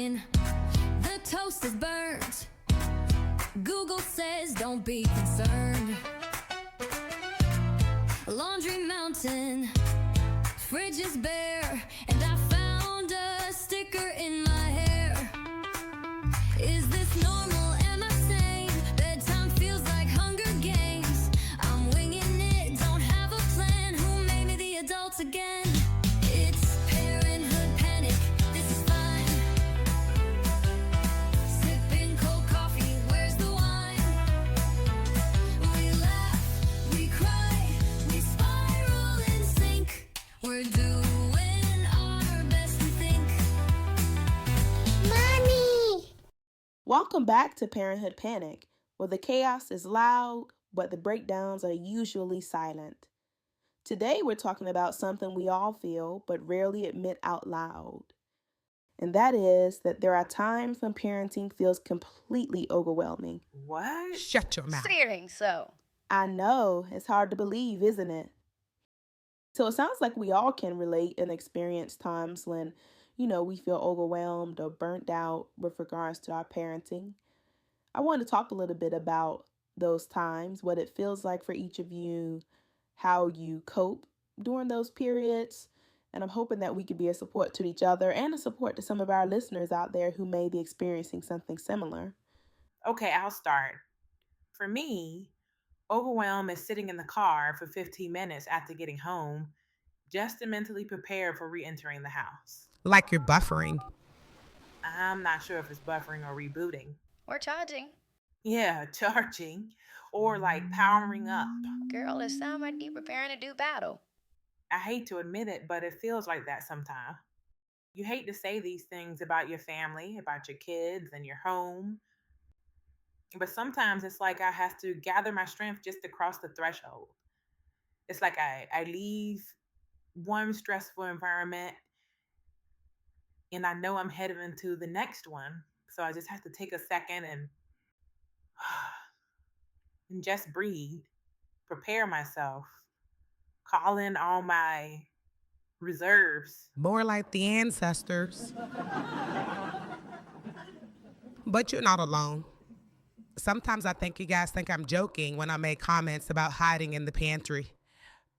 mountain. The toast is burnt. Google says don't be concerned. Laundry mountain. Fridge is bare. And I found a sticker in my hair. Is this normal? Am I sane? Bedtime feels like Hunger Games. I'm winging it. Don't have a plan. Who made me the adult again? It's parenthood panic. This is fine. Sipping cold coffee. Where's the wine? We laugh. We cry. We spiral and sink. We're doing our best, we think. Mommy! Welcome back to Parenthood Panic, where the chaos is loud, but the breakdowns are usually silent. Today we're talking about something we all feel, but rarely admit out loud. And that is that there are times when parenting feels completely overwhelming. What? Shut your mouth. Searing so. I know, it's hard to believe, isn't it? So it sounds like we all can relate and experience times when, we feel overwhelmed or burnt out with regards to our parenting. I want to talk a little bit about those times, what it feels like for each of you, how you cope during those periods. And I'm hoping that we could be a support to each other and a support to some of our listeners out there who may be experiencing something similar. Okay, I'll start. For me, overwhelm is sitting in the car for 15 minutes after getting home just to mentally prepare for re-entering the house. Like you're buffering. I'm not sure if it's buffering or rebooting. Or charging. Yeah, charging or like powering up. Girl, it sounds like you preparing to do battle. I hate to admit it, but it feels like that sometimes. You hate to say these things about your family, about your kids and your home. But sometimes it's like I have to gather my strength just to cross the threshold. It's like I leave one stressful environment and I know I'm headed into the next one. So I just have to take a second and just breathe, prepare myself, call in all my reserves. More like the ancestors. But you're not alone. Sometimes I think you guys think I'm joking when I make comments about hiding in the pantry.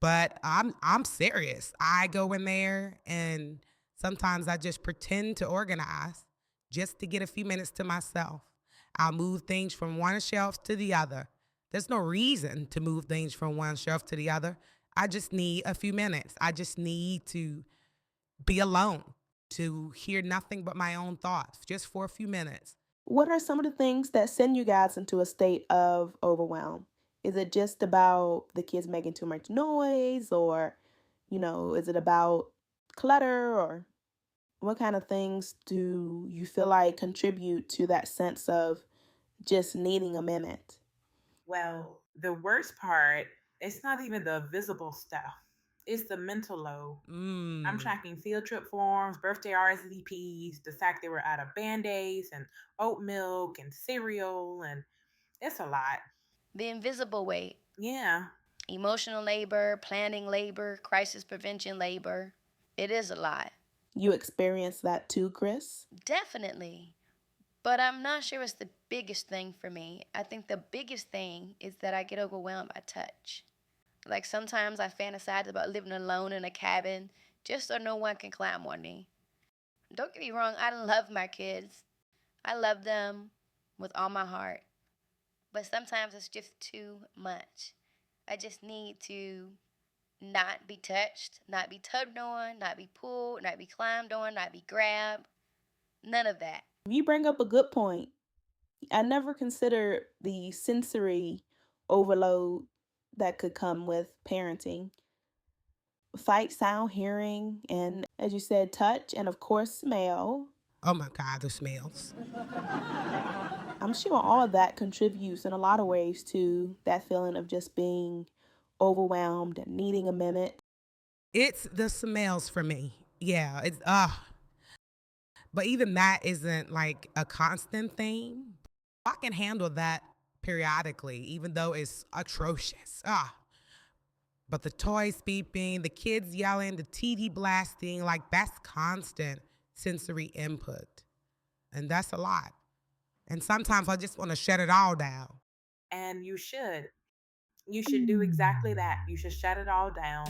But I'm serious. I go in there and sometimes I just pretend to organize just to get a few minutes to myself. I'll move things from one shelf to the other. There's no reason to move things from one shelf to the other. I just need a few minutes. I just need to be alone, to hear nothing but my own thoughts, just for a few minutes. What are some of the things that send you guys into a state of overwhelm? Is it just about the kids making too much noise, or, is it about clutter, or what kind of things do you feel like contribute to that sense of just needing a minute? Well, the worst part, it's not even the visible stuff. It's the mental load. I'm tracking field trip forms, birthday RSVPs, the fact that we're out of Band-Aids and oat milk and cereal, and it's a lot. The invisible weight. Yeah. Emotional labor, planning labor, crisis prevention labor. It is a lot. You experience that too, Chris? Definitely. But I'm not sure it's the biggest thing for me. I think the biggest thing is that I get overwhelmed by touch. Like sometimes I fantasize about living alone in a cabin just so no one can climb on me. Don't get me wrong, I love my kids. I love them with all my heart. But sometimes it's just too much. I just need to not be touched, not be tugged on, not be pulled, not be climbed on, not be grabbed. None of that. You bring up a good point. I never considered the sensory overload that could come with parenting. Sight, sound, hearing, and as you said, touch, and of course, smell. Oh my God, the smells. I'm sure all of that contributes in a lot of ways to that feeling of just being overwhelmed and needing a minute. It's the smells for me. Yeah, it's but even that isn't like a constant thing. I can handle that periodically, even though it's atrocious. But the toys beeping, the kids yelling, the TV blasting, like that's constant sensory input. And that's a lot. And sometimes I just want to shut it all down. And you should. You should do exactly that. You should shut it all down.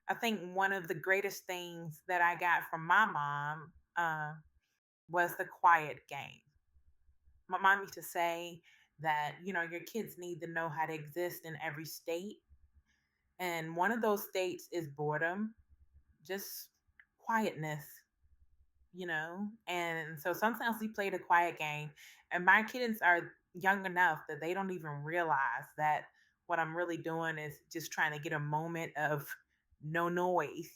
I think one of the greatest things that I got from my mom was the quiet game. My mom used to say that, your kids need to know how to exist in every state. And one of those states is boredom, just quietness, And so sometimes we play the quiet game, and my kids are young enough that they don't even realize that what I'm really doing is just trying to get a moment of no noise,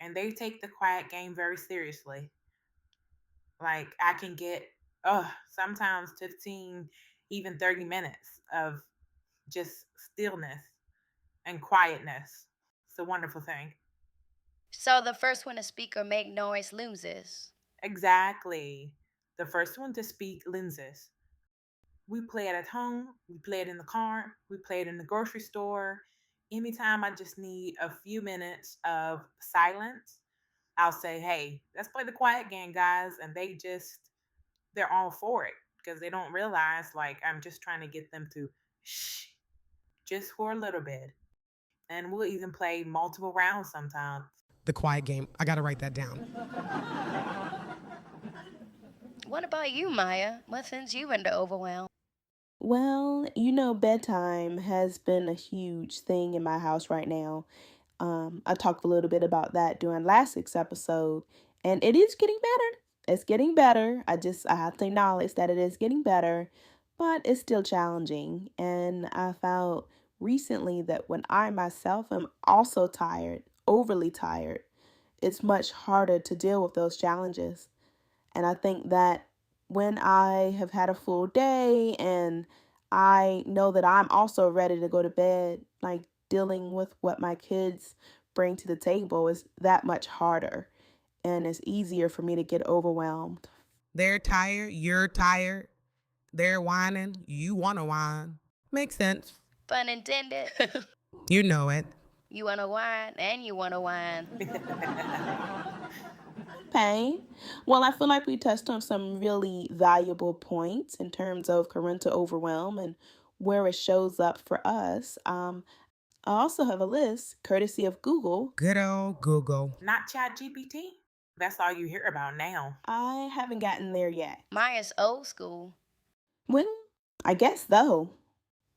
and they take the quiet game very seriously. Like I can get, sometimes 15, even 30 minutes of just stillness and quietness. It's a wonderful thing. So the first one to speak or make noise loses. Exactly. The first one to speak lenses. We play it at home, we play it in the car, we play it in the grocery store. Anytime I just need a few minutes of silence, I'll say, hey, let's play the quiet game, guys. And they're all for it because they don't realize, like, I'm just trying to get them to shh just for a little bit. And we'll even play multiple rounds sometimes. The quiet game. I got to write that down. What about you, Maya? What sends you into overwhelm? Well, bedtime has been a huge thing in my house right now. I talked a little bit about that during last week's episode, and it is getting better. It's getting better. I have to acknowledge that it is getting better, but it's still challenging. And I found recently that when I myself am also tired, overly tired, it's much harder to deal with those challenges. And I think that when I have had a full day and I know that I'm also ready to go to bed, like dealing with what my kids bring to the table is that much harder. And it's easier for me to get overwhelmed. They're tired. You're tired. They're whining. You want to whine. Makes sense. Pun intended. You know it. You want to whine and you want to whine. Pain. Well, I feel like we touched on some really valuable points in terms of parental overwhelm and where it shows up for us. I also have a list, courtesy of Google. Good old Google. Not Chat GPT. That's all you hear about now. I haven't gotten there yet. Maya's old school. Well, I guess though.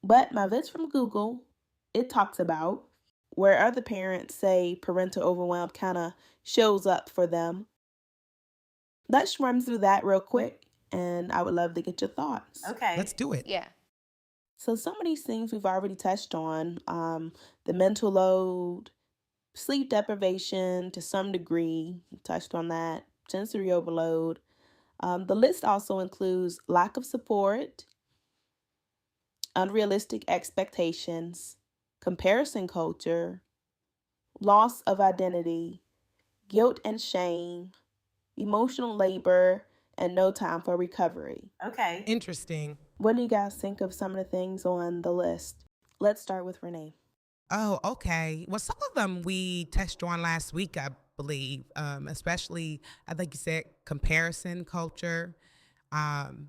But my list from Google, it talks about where other parents say parental overwhelm kind of shows up for them. Let's run through that real quick, and I would love to get your thoughts. Okay. Let's do it. Yeah. So some of these things we've already touched on, the mental load, sleep deprivation to some degree, we touched on that, sensory overload. The list also includes lack of support, unrealistic expectations, comparison culture, loss of identity, guilt and shame, emotional labor, and no time for recovery. Okay. Interesting. What do you guys think of some of the things on the list? Let's start with Renee. Oh, okay. Well, some of them we touched on last week, I believe, especially, I think you said comparison culture. Um,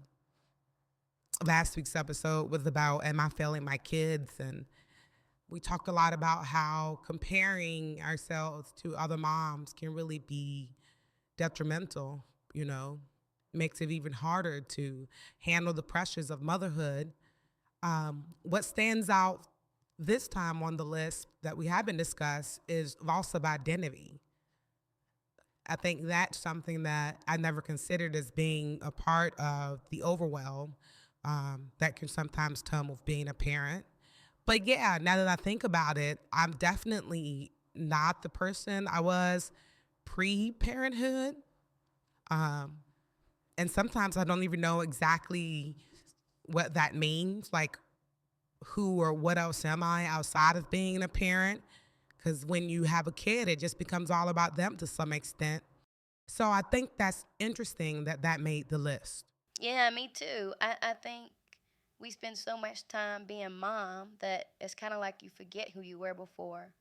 Last week's episode was about, am I failing my kids? And we talked a lot about how comparing ourselves to other moms can really be detrimental, makes it even harder to handle the pressures of motherhood. What stands out this time on the list that we haven't discussed is loss of identity. I think that's something that I never considered as being a part of the overwhelm that can sometimes come with being a parent. But yeah, now that I think about it, I'm definitely not the person I was pre-parenthood. And sometimes I don't even know exactly what that means, like who or what else am I outside of being a parent? Because when you have a kid, it just becomes all about them to some extent. So I think that's interesting that that made the list. Yeah, me too. I think we spend so much time being mom that it's kind of like you forget who you were before.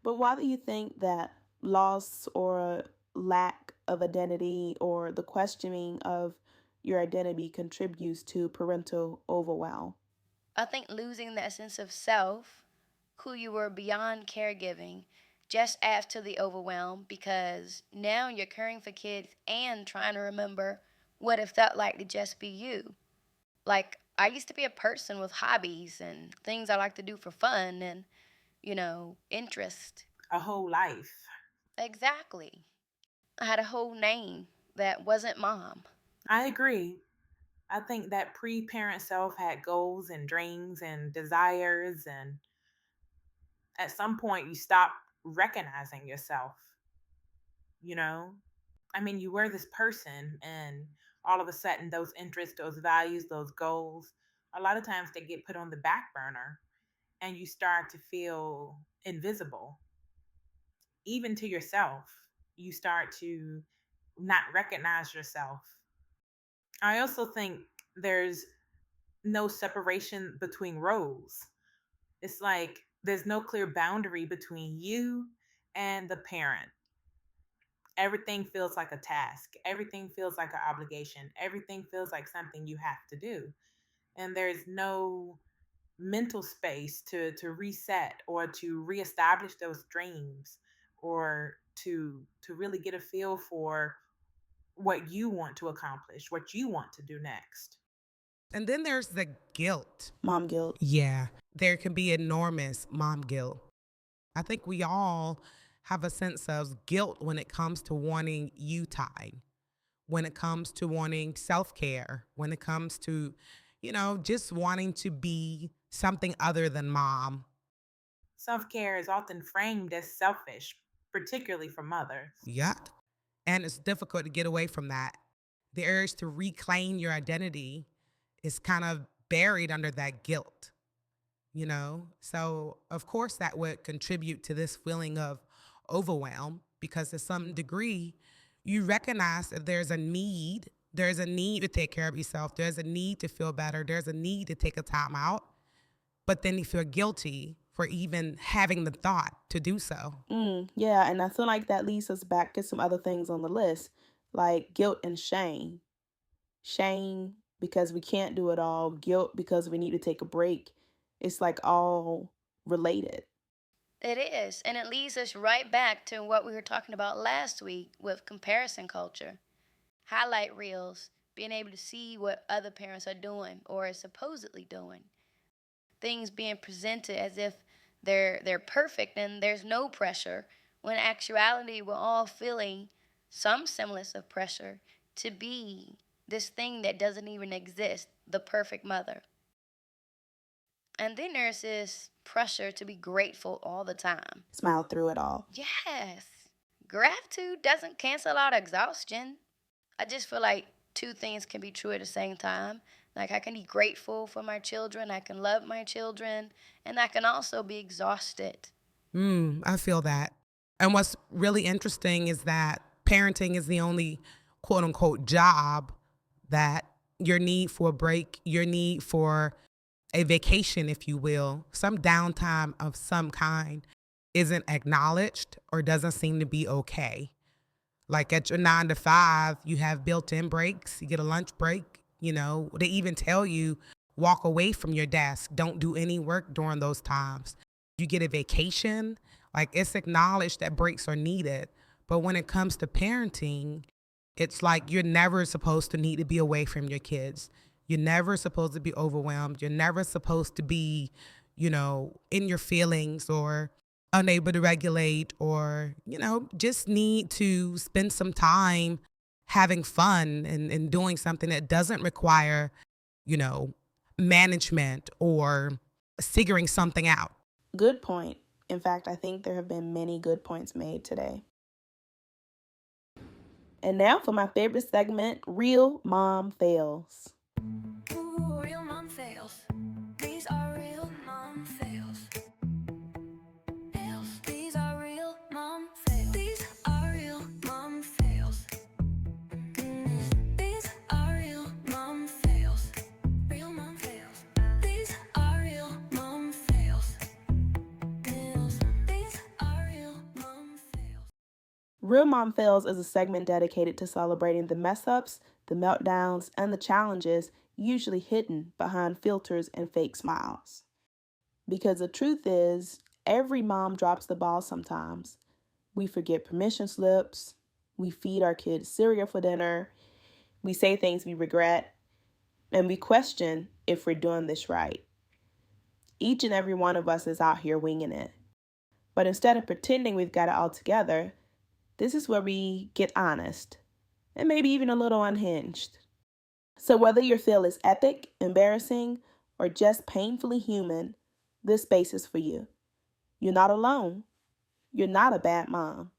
But why do you think that loss or lack of identity or the questioning of your identity contributes to parental overwhelm. I think losing that sense of self, who you were beyond caregiving, just adds to the overwhelm because now you're caring for kids and trying to remember what it felt like to just be you. Like, I used to be a person with hobbies and things I like to do for fun and, interest. A whole life. Exactly. I had a whole name that wasn't mom. I agree. I think that pre parent self had goals and dreams and desires, and at some point you stop recognizing yourself, you know? I mean, you were this person, and all of a sudden, those interests, those values, those goals, a lot of times they get put on the back burner, and you start to feel invisible, even to yourself. You start to not recognize yourself. I also think there's no separation between roles. It's like there's no clear boundary between you and the parent. Everything feels like a task, everything feels like an obligation, everything feels like something you have to do. And there's no mental space to reset or to reestablish those dreams or to really get a feel for what you want to accomplish, what you want to do next. And then there's the guilt. Mom guilt. Yeah, there can be enormous mom guilt. I think we all have a sense of guilt when it comes to wanting you time, when it comes to wanting self care, when it comes to, just wanting to be something other than mom. Self care is often framed as selfish, particularly for mothers. Yeah. And it's difficult to get away from that. The urge to reclaim your identity is kind of buried under that guilt. So, of course, that would contribute to this feeling of overwhelm because to some degree, you recognize that there's a need to take care of yourself, there's a need to feel better, there's a need to take a time out, but then you feel guilty for even having the thought to do so. Yeah, and I feel like that leads us back to some other things on the list, like guilt and shame. Shame because we can't do it all, guilt because we need to take a break. It's like all related. It is, and it leads us right back to what we were talking about last week with comparison culture. Highlight reels, being able to see what other parents are doing or are supposedly doing. Things being presented as if they're perfect and there's no pressure, when in actuality we're all feeling some semblance of pressure to be this thing that doesn't even exist, the perfect mother. And then there's this pressure to be grateful all the time. Smile through it all. Yes, gratitude doesn't cancel out exhaustion. I just feel like two things can be true at the same time. Like, I can be grateful for my children, I can love my children, and I can also be exhausted. I feel that. And what's really interesting is that parenting is the only quote unquote job that your need for a break, your need for a vacation, if you will, some downtime of some kind isn't acknowledged or doesn't seem to be okay. Like at your 9 to 5, you have built in breaks, you get a lunch break, they even tell you walk away from your desk, don't do any work during those times. You get a vacation, like it's acknowledged that breaks are needed. But when it comes to parenting, it's like you're never supposed to need to be away from your kids. You're never supposed to be overwhelmed. You're never supposed to be, in your feelings or unable to regulate or, just need to spend some time having fun and doing something that doesn't require, management or figuring something out. Good point. In fact, I think there have been many good points made today. And now for my favorite segment, Real Mom Fails. Ooh, real mom fails. These are real mom fails. Fails. These are real mom fails. These are real mom fails. These are real mom fails. Real mom fails. These are real mom fails. These are real mom fails. Real Mom Fails is a segment dedicated to celebrating the mess ups, the meltdowns, and the challenges usually hidden behind filters and fake smiles. Because the truth is, every mom drops the ball sometimes. We forget permission slips, we feed our kids cereal for dinner, we say things we regret, and we question if we're doing this right. Each and every one of us is out here winging it. But instead of pretending we've got it all together, this is where we get honest and maybe even a little unhinged. So whether your fail is epic, embarrassing, or just painfully human, this space is for you. You're not alone. You're not a bad mom.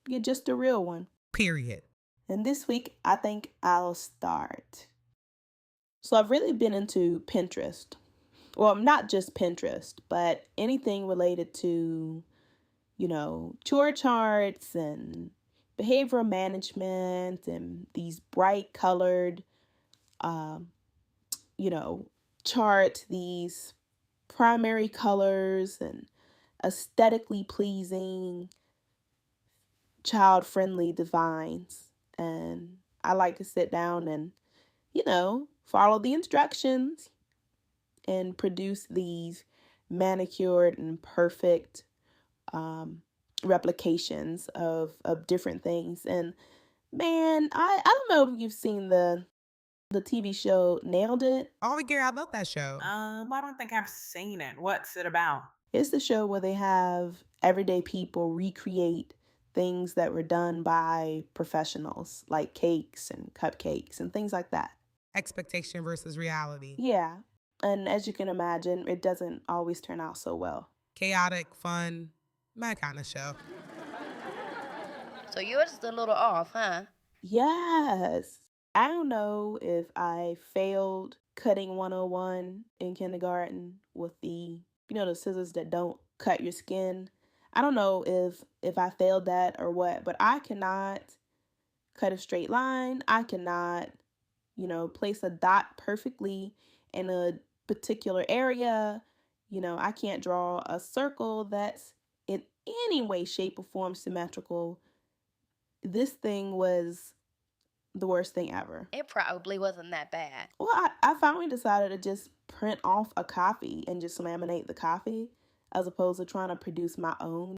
You're just a real one. Period. And this week, I think I'll start. So I've really been into Pinterest. Well, not just Pinterest, but anything related to, chore charts and behavioral management and these bright colored, charts, these primary colors and aesthetically pleasing, child friendly designs. And I like to sit down and, follow the instructions and produce these manicured and perfect replications of different things. And man, I don't know if you've seen the TV show Nailed It. Oh, girl, I love that show. I don't think I've seen it. What's it about? It's the show where they have everyday people recreate things that were done by professionals, like cakes and cupcakes and things like that. Expectation versus reality. Yeah. And as you can imagine, it doesn't always turn out so well. Chaotic, fun, my kind of show. So yours is a little off, huh? Yes. I don't know if I failed cutting 101 in kindergarten with the scissors that don't cut your skin. I don't know if I failed that or what, but I cannot cut a straight line. I cannot, place a dot perfectly in a particular area. I can't draw a circle that's in any way, shape, or form symmetrical. This thing was the worst thing ever. It probably wasn't that bad. Well, I finally decided to just print off a copy and just laminate the copy as opposed to trying to produce my own.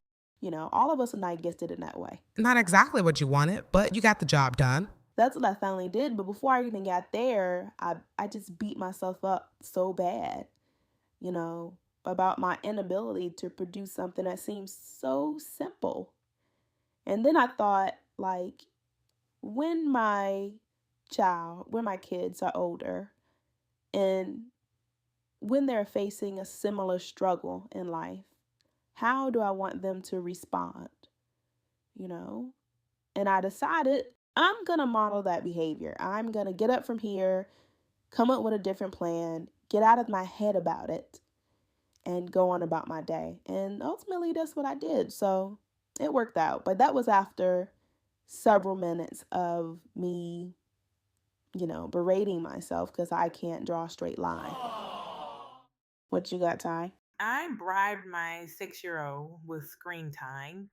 All of us are not gifted in that way. Not exactly what you wanted, but you got the job done. That's what I finally did. But before I even got there, I just beat myself up so bad, about my inability to produce something that seems so simple. And then I thought, like, when my kids are older and when they're facing a similar struggle in life, how do I want them to respond? And I decided I'm going to model that behavior. I'm going to get up from here, come up with a different plan, get out of my head about it, and go on about my day. And ultimately, that's what I did. So it worked out. But that was after several minutes of me, berating myself because I can't draw a straight line. What you got, Ty? I bribed my 6-year-old with screen time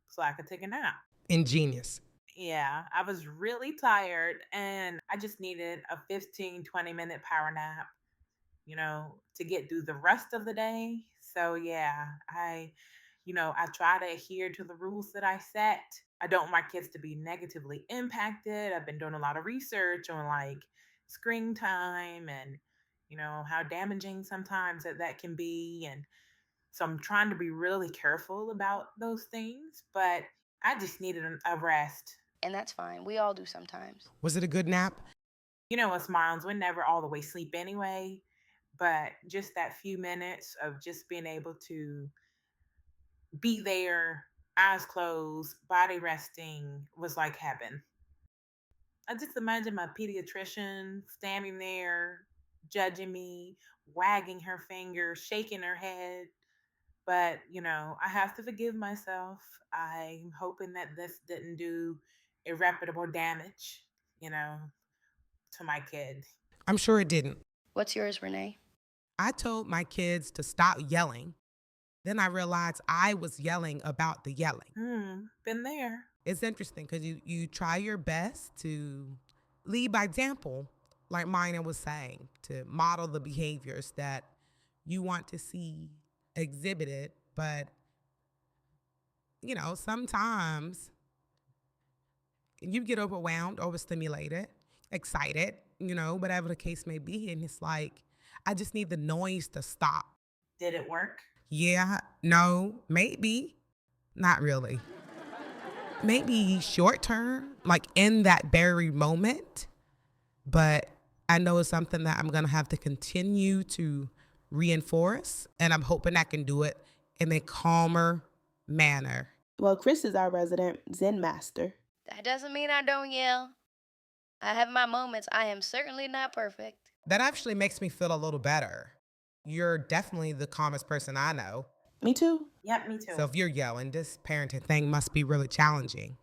so I could take a nap. Ingenious. Yeah, I was really tired and I just needed a 15-20 minute power nap, to get through the rest of the day. So yeah, I try to adhere to the rules that I set. I don't want my kids to be negatively impacted. I've been doing a lot of research on like screen time and, how damaging sometimes that can be. And so I'm trying to be really careful about those things, but I just needed a rest. And that's fine. We all do sometimes. Was it a good nap? Us moms, we're never all the way asleep anyway, but just that few minutes of just being able to be there, eyes closed, body resting was like heaven. I just imagine my pediatrician standing there, judging me, wagging her finger, shaking her head. But, I have to forgive myself. I'm hoping that this didn't do irreparable damage, to my kid. I'm sure it didn't. What's yours, Renee? I told my kids to stop yelling. Then I realized I was yelling about the yelling. Been there. It's interesting because you try your best to lead by example, like Mina was saying, to model the behaviors that you want to see exhibited. But, sometimes you get overwhelmed, overstimulated, excited, whatever the case may be. And it's like, I just need the noise to stop. Did it work? Yeah, no, maybe, not really. Maybe short term, like in that very moment. But I know it's something that I'm going to have to continue to reinforce. And I'm hoping I can do it in a calmer manner. Well, Chris is our resident Zen master. That doesn't mean I don't yell. I have my moments. I am certainly not perfect. That actually makes me feel a little better. You're definitely the calmest person I know. Me too. Yep, me too. So if you're yelling, this parenting thing must be really challenging.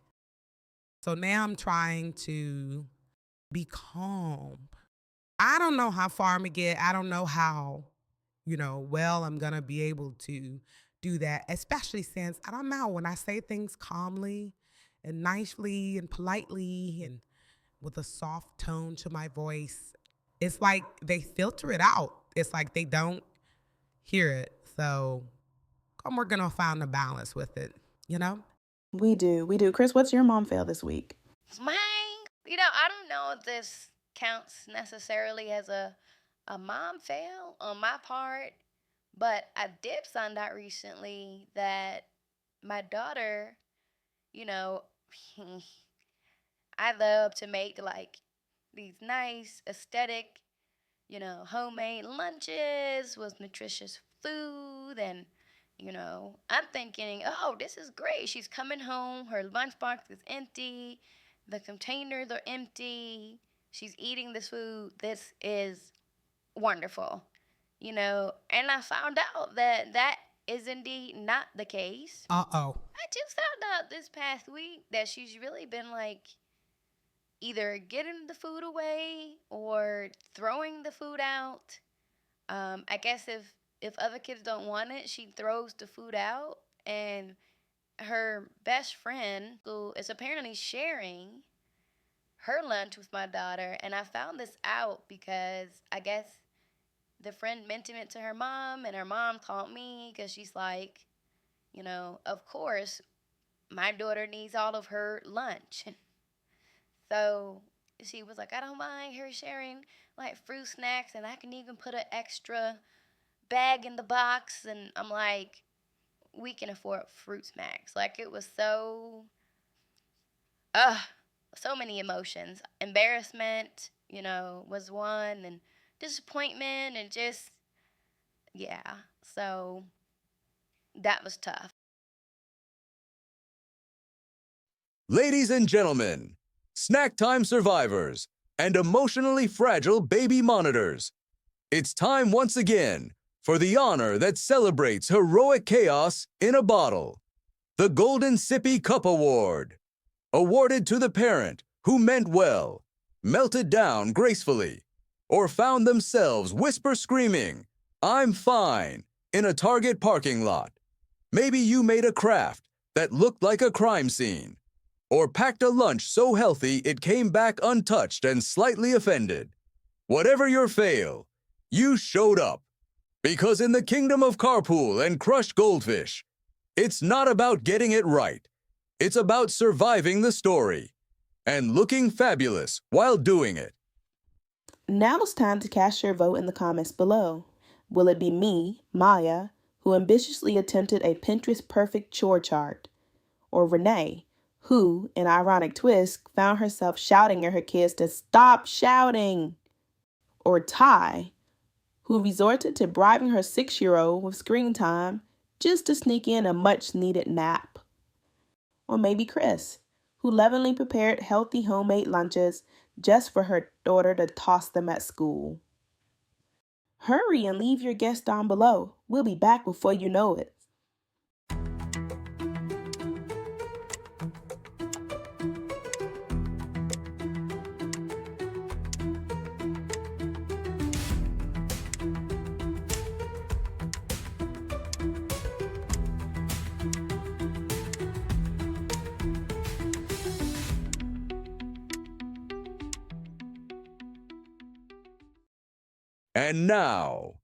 So now I'm trying to be calm. I don't know how far I'm going to get. I don't know how, well I'm going to be able to do that, especially since, I don't know, when I say things calmly and nicely and politely and with a soft tone to my voice, it's like they filter it out. It's like they don't hear it. So I'm working on finding a balance with it, We do. Chris, what's your mom fail this week? Mine, I don't know if this counts necessarily as a mom fail on my part, but I did find out recently that my daughter, I love to make like these nice aesthetic, homemade lunches with nutritious food. And, I'm thinking, oh, this is great. She's coming home. Her lunchbox is empty. The containers are empty. She's eating this food. This is wonderful, And I found out that is indeed not the case. Uh-oh. I just found out this past week that she's really been like either getting the food away or throwing the food out. I guess if other kids don't want it, she throws the food out. And her best friend, who is apparently sharing her lunch with my daughter, and I found this out because I guess the friend mentioned it to her mom, and her mom told me because she's like, of course, my daughter needs all of her lunch. So she was like, I don't mind her sharing like fruit snacks, and I can even put an extra bag in the box. And I'm like, we can afford fruit snacks. Like, it was so many emotions. Embarrassment, was one, and disappointment, and just, yeah. So that was tough. Ladies and gentlemen, snack time survivors and emotionally fragile baby monitors, it's time once again for the honor that celebrates heroic chaos in a bottle. The Golden Sippy Cup Award, awarded to the parent who meant well, melted down gracefully, or found themselves whisper screaming, "I'm fine," in a Target parking lot. Maybe you made a craft that looked like a crime scene, or packed a lunch so healthy it came back untouched and slightly offended. Whatever your fail, you showed up. Because in the kingdom of carpool and crushed goldfish, it's not about getting it right. It's about surviving the story and looking fabulous while doing it. Now it's time to cast your vote in the comments below. Will it be me, Maya, who ambitiously attempted a Pinterest perfect chore chart, or Renee, who, in ironic twist, found herself shouting at her kids to stop shouting, or Ty, who resorted to bribing her 6-year-old with screen time just to sneak in a much-needed nap? Or maybe Chris, who lovingly prepared healthy homemade lunches just for her daughter to toss them at school. Hurry and leave your guess down below. We'll be back before you know it. And now,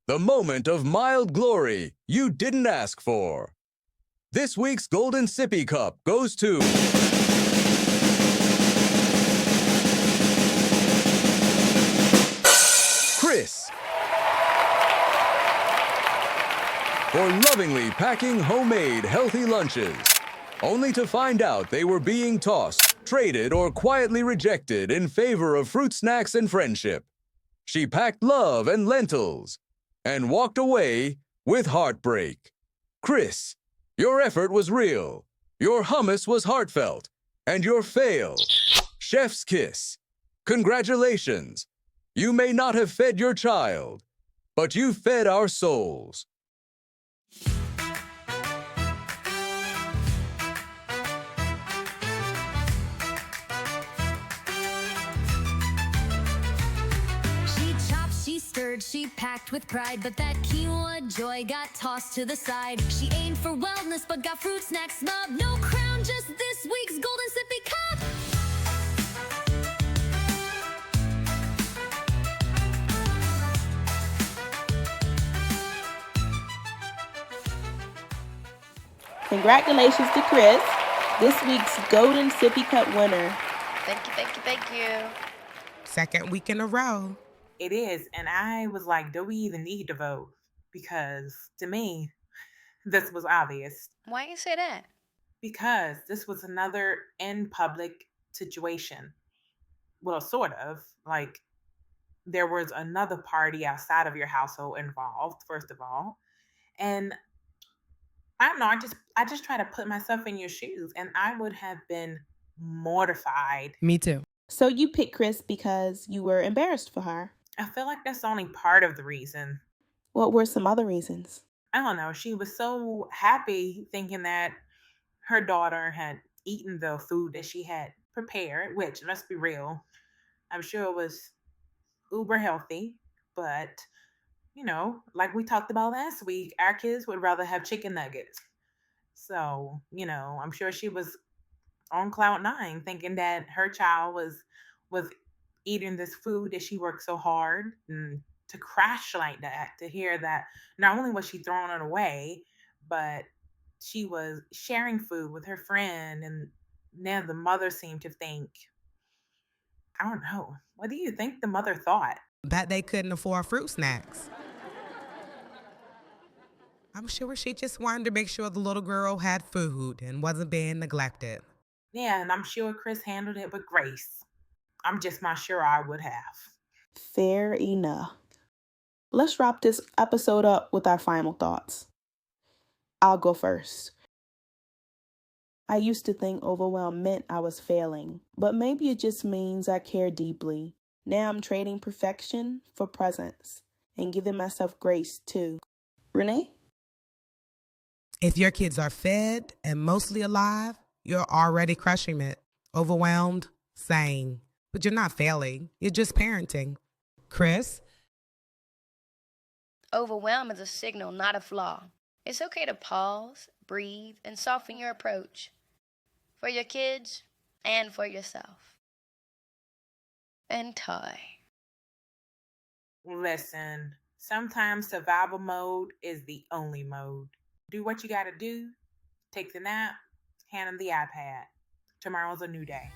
the moment of mild glory you didn't ask for. This week's Golden Sippy Cup goes to Chris for lovingly packing homemade healthy lunches, only to find out they were being tossed, traded, or quietly rejected in favor of fruit snacks and friendship. She packed love and lentils and walked away with heartbreak. Chris, your effort was real, your hummus was heartfelt, and your fail, chef's kiss. Congratulations. You may not have fed your child, but you fed our souls. She chopped, she stirred, she packed with pride, but that quinoa joy got tossed to the side. She aimed for wellness, but got fruit snack snub. No crown, just this week's Golden Sippy Cup. Congratulations to Chris, this week's Golden Sippy Cup winner. Thank you, thank you, thank you. Second week in a row. It is. And I was like, do we even need to vote? Because to me, this was obvious. Why you say that? Because this was another in public situation. Well, sort of. Like, there was another party outside of your household involved, first of all. And I don't know, I just try to put myself in your shoes, and I would have been mortified. Me too. So you picked Chris because you were embarrassed for her. I feel like that's only part of the reason. What were some other reasons? I don't know. She was so happy thinking that her daughter had eaten the food that she had prepared, which, let's be real, I'm sure it was uber healthy, but you know, like we talked about last week, our kids would rather have chicken nuggets. So, you know, I'm sure she was on cloud nine thinking that her child was eating this food that she worked so hard, and to crash like that, to hear that not only was she throwing it away, but she was sharing food with her friend, and now the mother seemed to think, I don't know, what do you think the mother thought? Bet they couldn't afford fruit snacks. I'm sure she just wanted to make sure the little girl had food and wasn't being neglected. Yeah, and I'm sure Chris handled it with grace. I'm just not sure I would have. Fair enough. Let's wrap this episode up with our final thoughts. I'll go first. I used to think overwhelm meant I was failing, but maybe it just means I care deeply. Now I'm trading perfection for presence and giving myself grace too. Renee? If your kids are fed and mostly alive, you're already crushing it. Overwhelmed, sane. But you're not failing. You're just parenting. Chris? Overwhelm is a signal, not a flaw. It's okay to pause, breathe, and soften your approach for your kids and for yourself. And Ty. Listen, sometimes survival mode is the only mode. Do what you gotta do, take the nap, hand them the iPad. Tomorrow's a new day.